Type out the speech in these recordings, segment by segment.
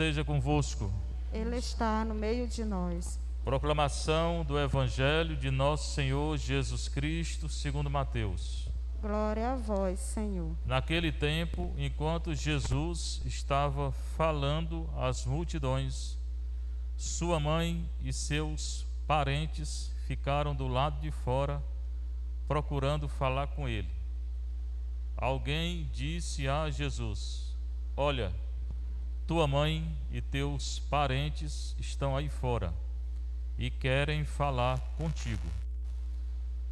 Seja convosco. Ele está no meio de nós. Proclamação do Evangelho de Nosso Senhor Jesus Cristo, segundo Mateus. Glória a vós, Senhor. Naquele tempo, enquanto Jesus estava falando às multidões, sua mãe e seus parentes ficaram do lado de fora, procurando falar com ele. Alguém disse a Jesus: "Olha, tua mãe e teus parentes estão aí fora e querem falar contigo."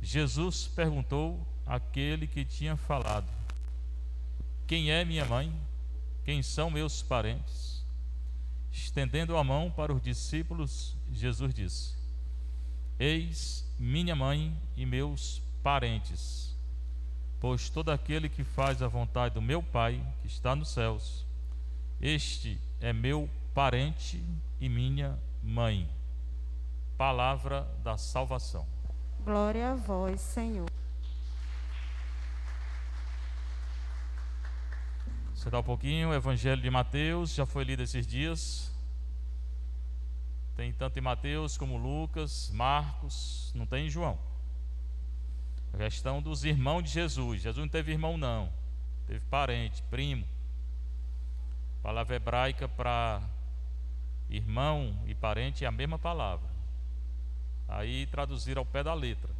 Jesus perguntou àquele que tinha falado: "Quem é minha mãe? Quem são meus parentes?" Estendendo a mão para os discípulos, Jesus disse: "Eis minha mãe e meus parentes, pois todo aquele que faz a vontade do meu Pai, que está nos céus, este é meu parente e minha mãe." Palavra da salvação. Glória a vós, Senhor. Você dá um pouquinho, o Evangelho de Mateus, já foi lido esses dias. Tem tanto em Mateus como Lucas, Marcos, não tem em João. A questão dos irmãos de Jesus. Jesus não teve irmão não, teve parente, primo. A palavra hebraica para irmão e parente é a mesma palavra. Aí traduzir ao pé da letra.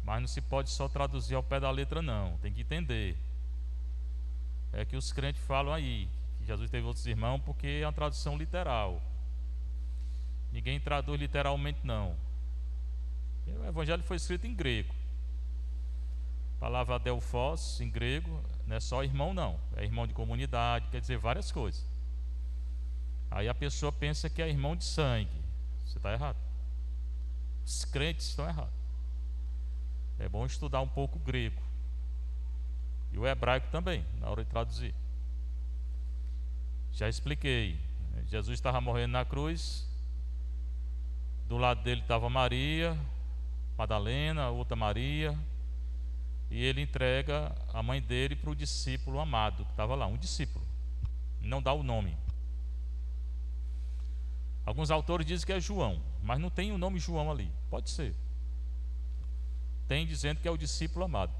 Mas não se pode só traduzir ao pé da letra não, tem que entender. É que os crentes falam aí que Jesus teve outros irmãos porque é uma tradução literal. Ninguém traduz literalmente não. O Evangelho foi escrito em grego. A palavra adelphos em grego não é só irmão não, é irmão de comunidade, quer dizer várias coisas. Aí a pessoa pensa que é irmão de sangue. Você está errado. Os crentes estão errados. É bom estudar um pouco o grego e o hebraico também, na hora de traduzir. Já expliquei. Jesus estava morrendo na cruz. Do lado dele estava Maria Madalena, outra Maria, e ele entrega a mãe dele para o discípulo amado que estava lá, um discípulo, não dá o nome. Alguns autores dizem que é João, mas não tem o nome João ali. Pode ser. Tem dizendo que é o discípulo amado.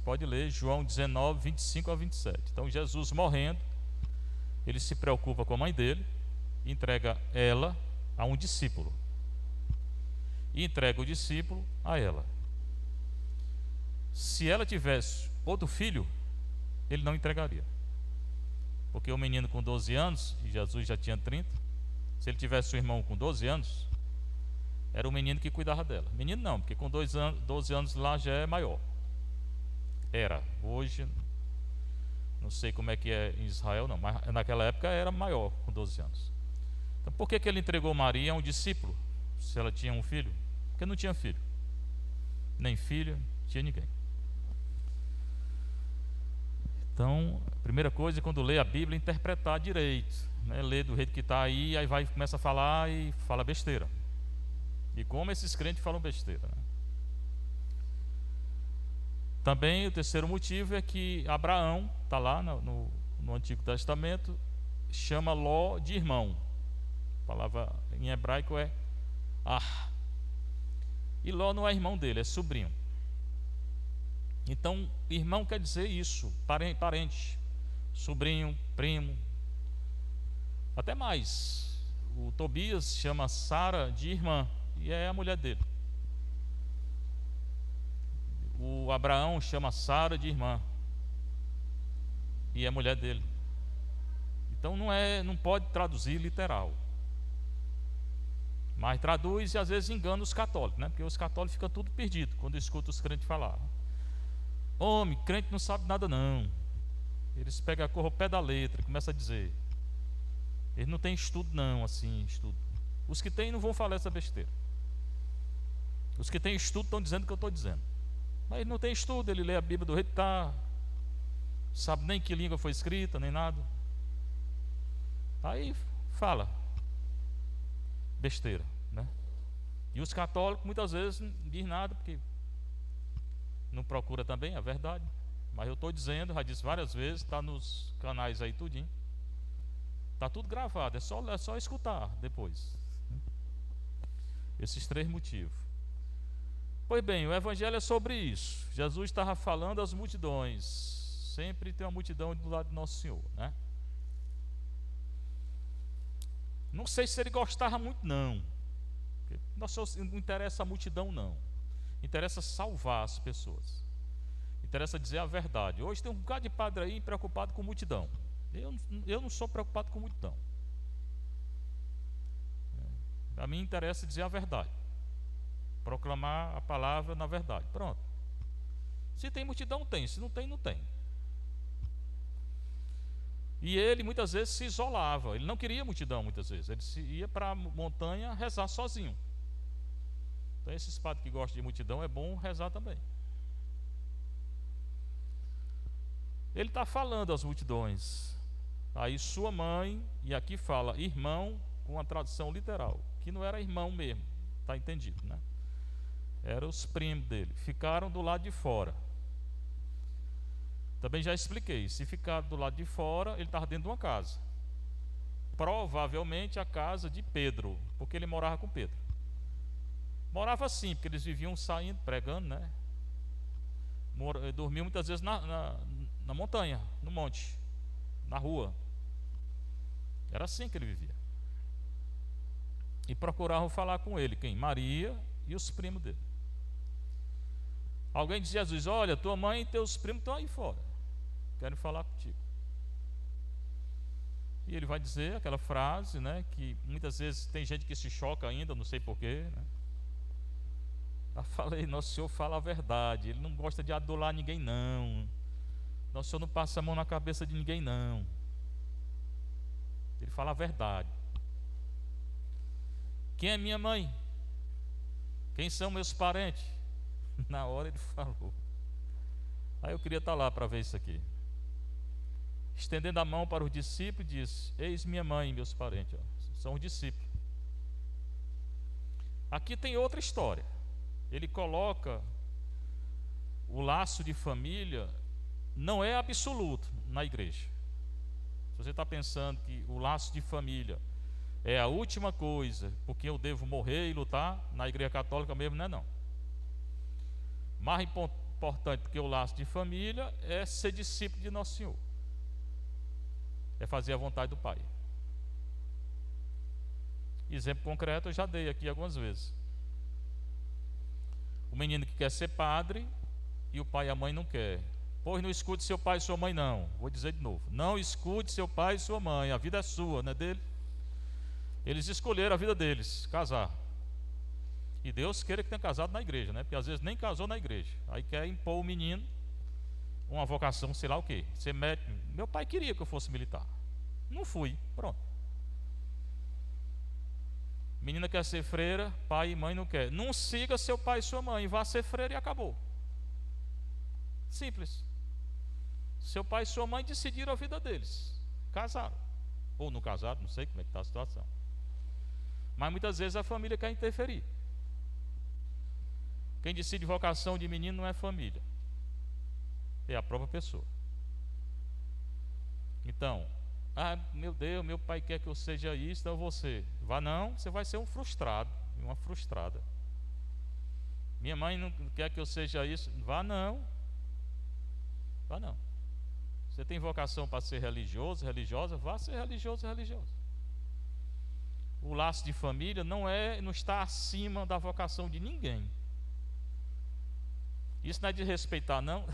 Pode ler João 19, 25 a 27. Então Jesus morrendo, ele se preocupa com a mãe dele, entrega ela a um discípulo e entrega o discípulo a ela. Se ela tivesse outro filho, ele não entregaria, porque o menino com 12 anos, e Jesus já tinha 30, se ele tivesse um irmão com 12 anos, era o menino que cuidava dela. Menino não, porque com 12 anos lá já é maior. Era, hoje não sei como é que é em Israel não, mas naquela época era maior com 12 anos. Então por que ele entregou Maria a um discípulo, se ela tinha um filho? Porque não tinha filho, nem filha, não tinha ninguém. Então, a primeira coisa é quando lê a Bíblia, interpretar direito, né? Lê do jeito que está aí vai começa a falar e fala besteira. E como esses crentes falam besteira, né? Também o terceiro motivo é que Abraão, está lá no Antigo Testamento, chama Ló de irmão. A palavra em hebraico é ah. E Ló não é irmão dele, é sobrinho. Então, irmão quer dizer isso, parente, sobrinho, primo. Até mais, o Tobias chama Sara de irmã, e é a mulher dele. O Abraão chama Sara de irmã, e é mulher dele. Então não pode traduzir literal, mas traduz e às vezes engana os católicos, né? Porque os católicos ficam tudo perdidos quando escutam os crentes falar. Homem, crente não sabe nada não. Eles pegam a cor ao pé da letra, começam a dizer. Eles não têm estudo não, assim, estudo. Os que têm não vão falar essa besteira. Os que têm estudo estão dizendo o que eu estou dizendo. Mas ele não tem estudo, ele lê a Bíblia do jeito que está, sabe nem que língua foi escrita, nem nada. Aí fala besteira, né? E os católicos muitas vezes não dizem nada, porque não procura também a verdade. Mas eu estou dizendo, já disse várias vezes, está nos canais aí tudinho. Está tudo gravado, é só escutar depois. Esses 3 motivos. Pois bem, o Evangelho é sobre isso. Jesus estava falando às multidões. Sempre tem uma multidão do lado de Nosso Senhor, né? Não sei se ele gostava muito, não. Nosso Senhor não interessa a multidão, não. Interessa salvar as pessoas. Interessa dizer a verdade. Hoje tem um bocado de padre aí preocupado com multidão. Eu não sou preocupado com multidão. A mim interessa dizer a verdade. Proclamar a palavra na verdade. Pronto. Se tem multidão, tem. Se não tem, não tem. E ele muitas vezes se isolava. Ele não queria multidão muitas vezes. Ele ia para a montanha rezar sozinho. Então esses padres que gostam de multidão, é bom rezar também. Ele está falando às multidões. Aí sua mãe, e aqui fala irmão, com a tradução literal, que não era irmão mesmo, está entendido, né? Eram os primos dele, ficaram do lado de fora. Também já expliquei, se ficar do lado de fora, ele estava dentro de uma casa. Provavelmente a casa de Pedro, porque ele morava com Pedro. Morava assim, porque eles viviam saindo, pregando, né? Dormiam muitas vezes na montanha, no monte, na rua. Era assim que ele vivia. E procuravam falar com ele, quem? Maria e os primos dele. Alguém dizia a Jesus: olha, tua mãe e teus primos estão aí fora, querem falar contigo. E ele vai dizer aquela frase, né, que muitas vezes tem gente que se choca ainda, não sei porquê, né? Eu falei, Nosso Senhor fala a verdade. Ele não gosta de adular ninguém, não. Nosso Senhor não passa a mão na cabeça de ninguém, não. Ele fala a verdade. Quem é minha mãe? Quem são meus parentes? Na hora ele falou. Aí eu queria estar lá para ver isso aqui. Estendendo a mão para os discípulos, disse: eis minha mãe e meus parentes. São os discípulos. Aqui tem outra história. Ele coloca o laço de família, não é absoluto na igreja. Se você está pensando que o laço de família é a última coisa, porque eu devo morrer e lutar, na igreja católica mesmo não é não. Mais importante do que o laço de família é ser discípulo de Nosso Senhor. É fazer a vontade do Pai. Exemplo concreto eu já dei aqui algumas vezes. O menino que quer ser padre e o pai e a mãe não quer. Pois não escute seu pai e sua mãe, não. Vou dizer de novo: não escute seu pai e sua mãe. A vida é sua, não é dele. Eles escolheram a vida deles, casar. E Deus queira que tenha casado na igreja, né? Porque às vezes nem casou na igreja. Aí quer impor o menino uma vocação, sei lá o quê. Ser médico. Meu pai queria que eu fosse militar. Não fui, pronto. Menina quer ser freira, pai e mãe não quer. Não siga seu pai e sua mãe, vá ser freira e acabou. Simples. Seu pai e sua mãe decidiram a vida deles. Casaram. Ou não casaram, não sei como é que está a situação. Mas muitas vezes a família quer interferir. Quem decide vocação de menino não é família. É a própria pessoa. Então, meu Deus, meu pai quer que eu seja isso, então você vá não, você vai ser um frustrado, uma frustrada. Minha mãe não quer que eu seja isso, vá não. Vá não. Você tem vocação para ser religioso, religiosa, vá ser religioso, religiosa. O laço de família não está acima da vocação de ninguém. Isso não é de respeitar, não.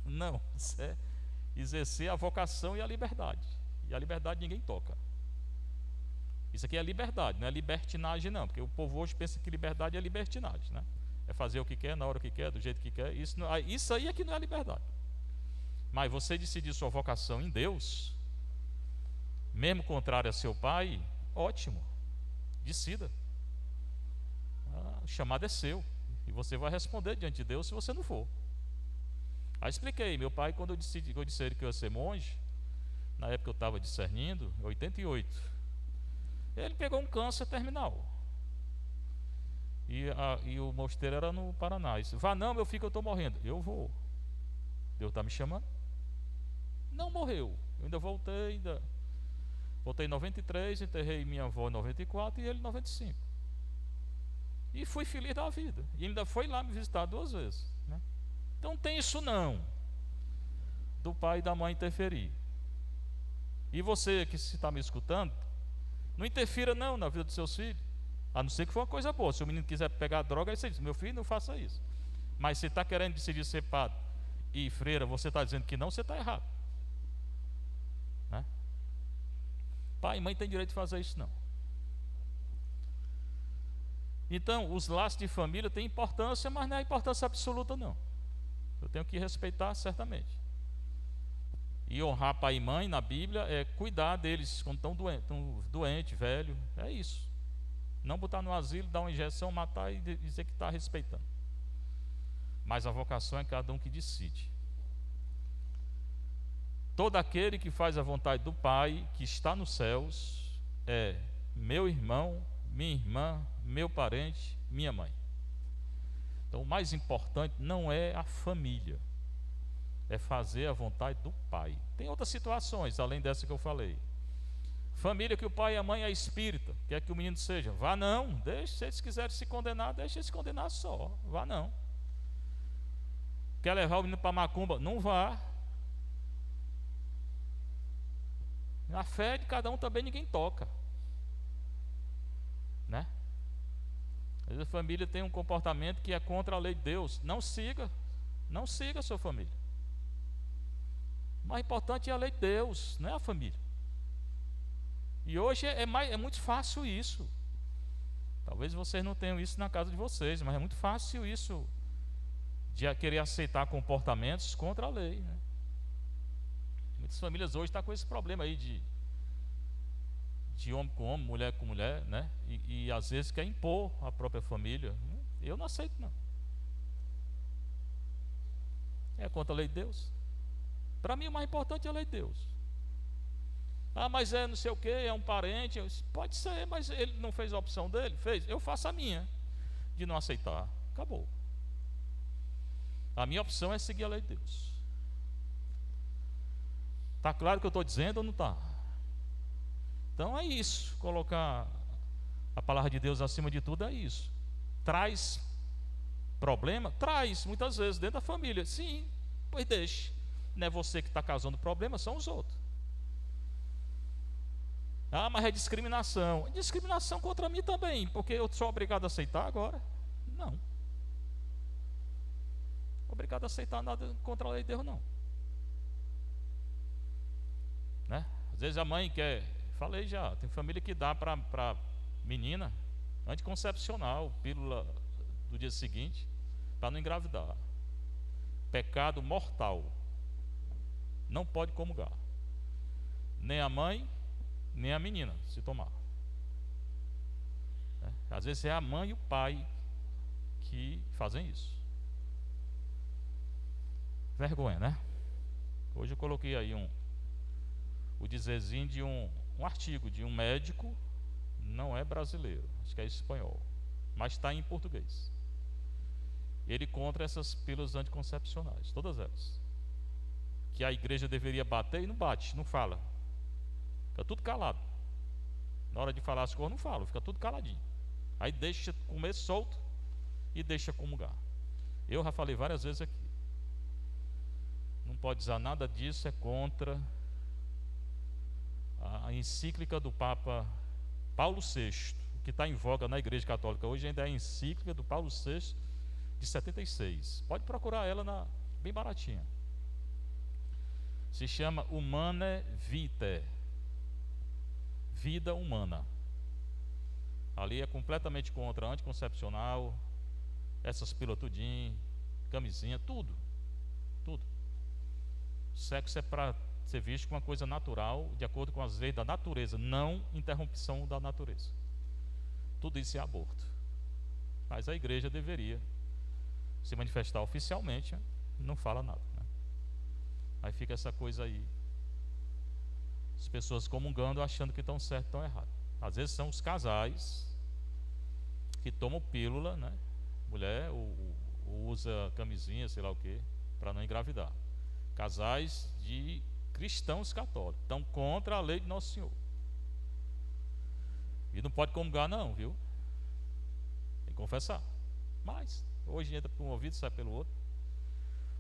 Não, isso é exercer a vocação e a liberdade. E a liberdade ninguém toca. Isso aqui é liberdade, não é libertinagem não. Porque o povo hoje pensa que liberdade é libertinagem, né? É fazer o que quer, na hora que quer, do jeito que quer. Isso aí é que não é liberdade. Mas você decidir sua vocação em Deus, mesmo contrário a seu pai, ótimo. Decida. O chamado é seu. E você vai responder diante de Deus se você não for. Aí expliquei, meu pai, quando eu disse que eu ia ser monge, na época eu estava discernindo, em 88, ele pegou um câncer terminal. E o mosteiro era no Paraná. Ele disse: vá não, meu filho, que eu estou morrendo. Eu vou. Deus está me chamando. Não morreu. Eu ainda voltei, Voltei em 93, enterrei minha avó em 94 e ele em 95. E fui feliz da vida. E ainda foi lá me visitar 2 vezes, né? Então não tem isso não, do pai e da mãe interferir. E você que está me escutando, não interfira não na vida dos seus filhos, a não ser que for uma coisa boa. Se o menino quiser pegar droga, aí você diz: meu filho, não faça isso. Mas se está querendo decidir ser padre e freira, você está dizendo que não, você está errado, né? Pai e mãe tem direito de fazer isso não. Então os laços de família têm importância, mas não é importância absoluta não. Eu tenho que respeitar certamente. E honrar pai e mãe na Bíblia é cuidar deles quando estão doente, velho. É isso. Não botar no asilo, dar uma injeção, matar e dizer que está respeitando. Mas a vocação é cada um que decide. Todo aquele que faz a vontade do Pai que está nos céus é meu irmão, minha irmã, meu parente, minha mãe. Então o mais importante não é a família, é fazer a vontade do Pai. Tem outras situações além dessa que eu falei. Família que o pai e a mãe é espírita, quer que o menino seja, vá não, deixe, se eles quiserem se condenar, deixe eles se condenar só, vá não. Quer levar o menino para macumba, não vá. Na fé de cada um também ninguém toca, né? Às vezes a família tem um comportamento que é contra a lei de Deus. Não siga a sua família. O mais importante é a lei de Deus, não é a família. E hoje é muito fácil isso. Talvez vocês não tenham isso na casa de vocês, mas é muito fácil isso, de querer aceitar comportamentos contra a lei, né? Muitas famílias hoje estão com esse problema aí de homem com homem, mulher com mulher, né? E às vezes quer impor a própria família. Eu não aceito não. É contra a lei de Deus. Para mim o mais importante é a lei de Deus. Ah, mas é não sei o que, é um parente. Pode ser, mas ele não fez a opção dele? Fez. Eu faço a minha, de não aceitar. Acabou. A minha opção é seguir a lei de Deus. Está claro o que eu estou dizendo ou não está? Então é isso. Colocar a palavra de Deus acima de tudo é isso. Traz problema? Traz, muitas vezes, dentro da família. Sim, pois deixe. Não é você que está causando problema, são os outros. Ah, mas é discriminação. Discriminação contra mim também, porque eu sou obrigado a aceitar agora? Não. Obrigado a aceitar nada contra a lei de Deus, não. Né? Às vezes a mãe quer, falei já, tem família que dá para menina anticoncepcional, pílula do dia seguinte, para não engravidar. Pecado mortal. Não pode comungar. Nem a mãe, nem a menina, se tomar. Às vezes é a mãe e o pai que fazem isso. Vergonha, né? Hoje eu coloquei aí o dizerzinho de um artigo de um médico, não é brasileiro, acho que é espanhol, mas está em português. Ele contra essas pílulas anticoncepcionais, todas elas, que a igreja deveria bater e não bate, não fala, fica tudo calado. Na hora de falar as coisas não fala, fica tudo caladinho. Aí deixa comer solto e deixa comungar. Eu já falei várias vezes aqui, não pode usar nada disso, é contra a encíclica do Papa Paulo VI, que está em voga na Igreja Católica hoje, ainda é a encíclica do Paulo VI de 76. Pode procurar ela bem baratinha. Se chama Humanae Vitae, vida humana. Ali é completamente contra anticoncepcional, essas pílulas tudinho, camisinha, tudo. Sexo é para ser visto como uma coisa natural, de acordo com as leis da natureza, não interrupção da natureza. Tudo isso é aborto. Mas a igreja deveria se manifestar oficialmente, não fala nada, né? Aí fica essa coisa aí, as pessoas comungando, achando que estão certo e estão errado. Às vezes são os casais que tomam pílula, né? Mulher ou usa camisinha, sei lá o que, para não engravidar. Casais de cristãos católicos estão contra a lei de Nosso Senhor. não pode comungar não, viu? Tem que confessar. Mas hoje entra por um ouvido e sai pelo outro.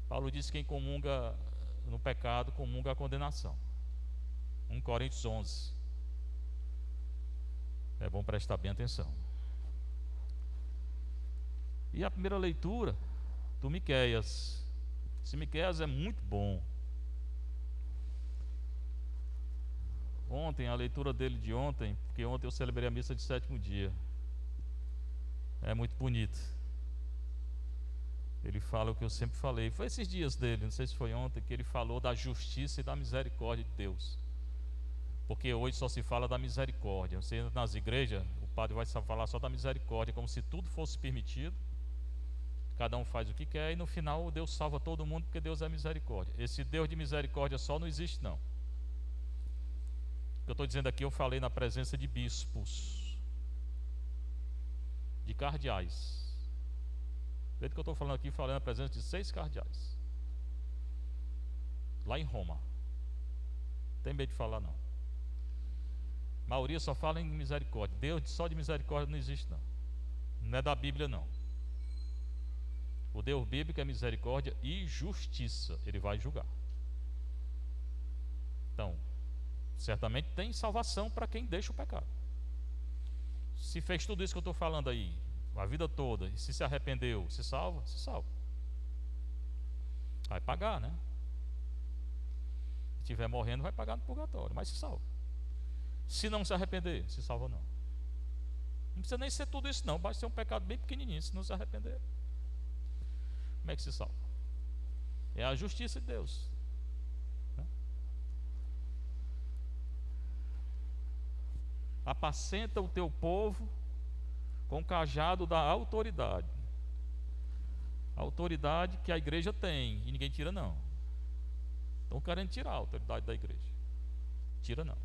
Paulo diz que quem comunga no pecado, comunga a condenação. 1 Coríntios 11. É bom prestar bem atenção. E a primeira leitura do Miqueias. Esse Miqueias é muito bom. Ontem, a leitura dele de ontem, porque ontem eu celebrei a missa de 7º dia. É muito bonito. Ele fala o que eu sempre falei. Foi esses dias dele, não sei se foi ontem, que ele falou da justiça e da misericórdia de Deus. Porque hoje só se fala da misericórdia. Você entra nas igrejas, o padre vai falar só da misericórdia, como se tudo fosse permitido. Cada um faz o que quer e no final Deus salva todo mundo porque Deus é misericórdia. Esse Deus de misericórdia só não existe não. O que eu estou dizendo aqui, eu falei na presença de bispos, de cardeais. Desde que eu estou falando aqui, falei na presença de 6 cardeais, lá em Roma. Não tem medo de falar não. A maioria só fala em misericórdia. Deus só de misericórdia não existe não. Não é da Bíblia não. O Deus bíblico é misericórdia e justiça. Ele vai julgar. Então, certamente tem salvação para quem deixa o pecado. Se fez tudo isso que eu estou falando aí a vida toda e se arrependeu, se salva? Se salva. Vai pagar, né? Se estiver morrendo, vai pagar no purgatório, mas se salva. Se não se arrepender, se salva não. Não precisa nem ser tudo isso não, basta ser um pecado bem pequenininho. Se não se arrepender, como é que se salva? É a justiça de Deus, né? Apacenta o teu povo com o cajado da autoridade. A autoridade que a igreja tem e ninguém tira não. Estão querendo tirar a autoridade da igreja. Tira não.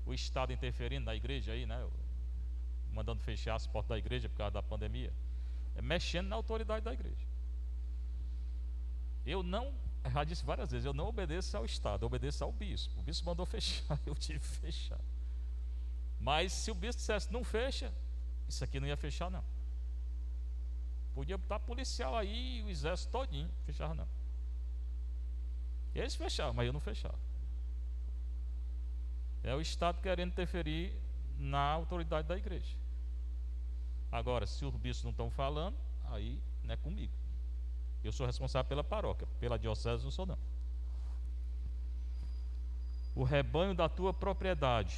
O Estado interferindo na igreja aí, né? Mandando fechar as portas da igreja por causa da pandemia. É mexendo na autoridade da igreja. Eu já disse várias vezes, eu não obedeço ao Estado, eu obedeço ao bispo. O bispo mandou fechar, eu tive que fechar. Mas se o bispo dissesse não fecha, isso aqui não ia fechar não. Podia botar policial aí, o exército todinho, fechava não. E eles fechavam, mas eu não fechava. É o Estado querendo interferir na autoridade da igreja. Agora, se os bispos não estão falando, aí não é comigo. Eu sou responsável pela paróquia, pela diocese não sou não. O rebanho da tua propriedade,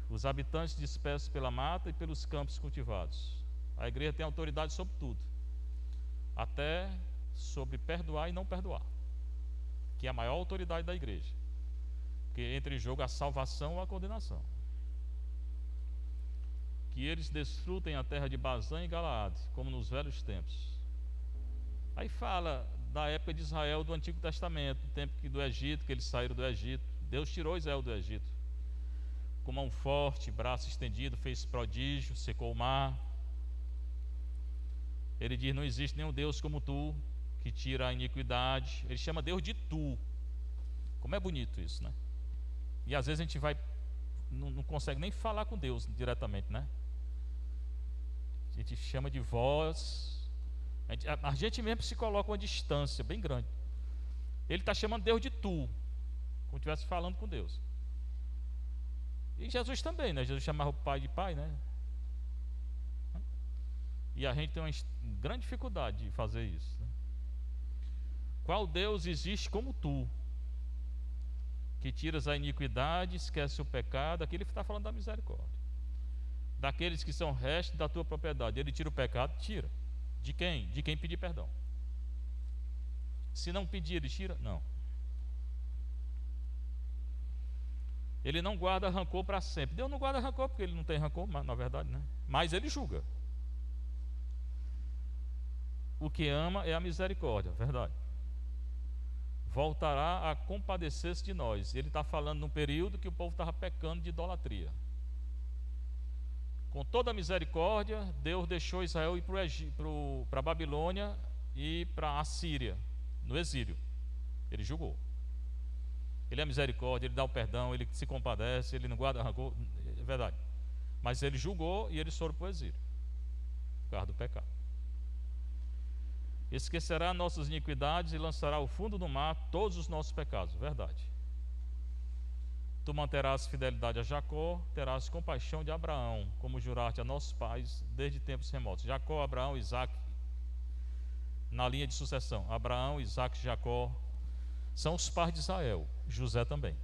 os habitantes dispersos pela mata e pelos campos cultivados. A igreja tem autoridade sobre tudo, até sobre perdoar e não perdoar, que é a maior autoridade da igreja, porque entra em jogo a salvação ou a condenação. Que eles desfrutem a terra de Bazã e Galaade, como nos velhos tempos. Aí fala da época de Israel do Antigo Testamento, do tempo do Egito, que eles saíram do Egito. Deus tirou Israel do Egito com mão forte, braço estendido, fez prodígio, secou o mar. Ele diz: não existe nenhum Deus como tu, que tira a iniquidade. Ele chama Deus de tu. Como é bonito isso, né? E às vezes a gente não consegue nem falar com Deus diretamente, né? A gente chama de vós. A gente mesmo se coloca uma distância bem grande. Ele está chamando Deus de tu, como se estivesse falando com Deus. E Jesus também, né? Jesus chamava o Pai de Pai, né? E a gente tem uma grande dificuldade de fazer isso, né? Qual Deus existe como tu, que tiras a iniquidade, esquece o pecado? Aqui ele está falando da misericórdia. Daqueles que são restos da tua propriedade. Ele tira o pecado? Tira. De quem? De quem pedir perdão. Se não pedir, ele tira? Não. Ele não guarda rancor para sempre. Deus não guarda rancor porque ele não tem rancor, na verdade, né? Mas ele julga. O que ama é a misericórdia, verdade. Voltará a compadecer-se de nós. Ele está falando num período que o povo estava pecando de idolatria. Com toda a misericórdia, Deus deixou Israel ir para a Babilônia e para a Síria, no exílio. Ele julgou. Ele é misericórdia, ele dá o perdão, ele se compadece, ele não guarda rancor, é verdade. Mas ele julgou e eles foram para o exílio, por causa do pecado. Esquecerá nossas iniquidades e lançará ao fundo do mar todos os nossos pecados. Verdade. Tu manterás fidelidade a Jacó, terás compaixão de Abraão, como juraste a nossos pais desde tempos remotos. Jacó, Abraão, Isaque, na linha de sucessão. Abraão, Isaque e Jacó são os pais de Israel. José também.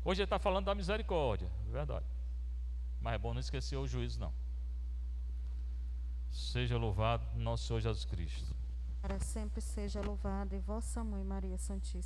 Hoje ele está falando da misericórdia, verdade. Mas é bom não esquecer o juízo, não. Seja louvado nosso Senhor Jesus Cristo. Para sempre seja louvada e vossa mãe Maria Santíssima.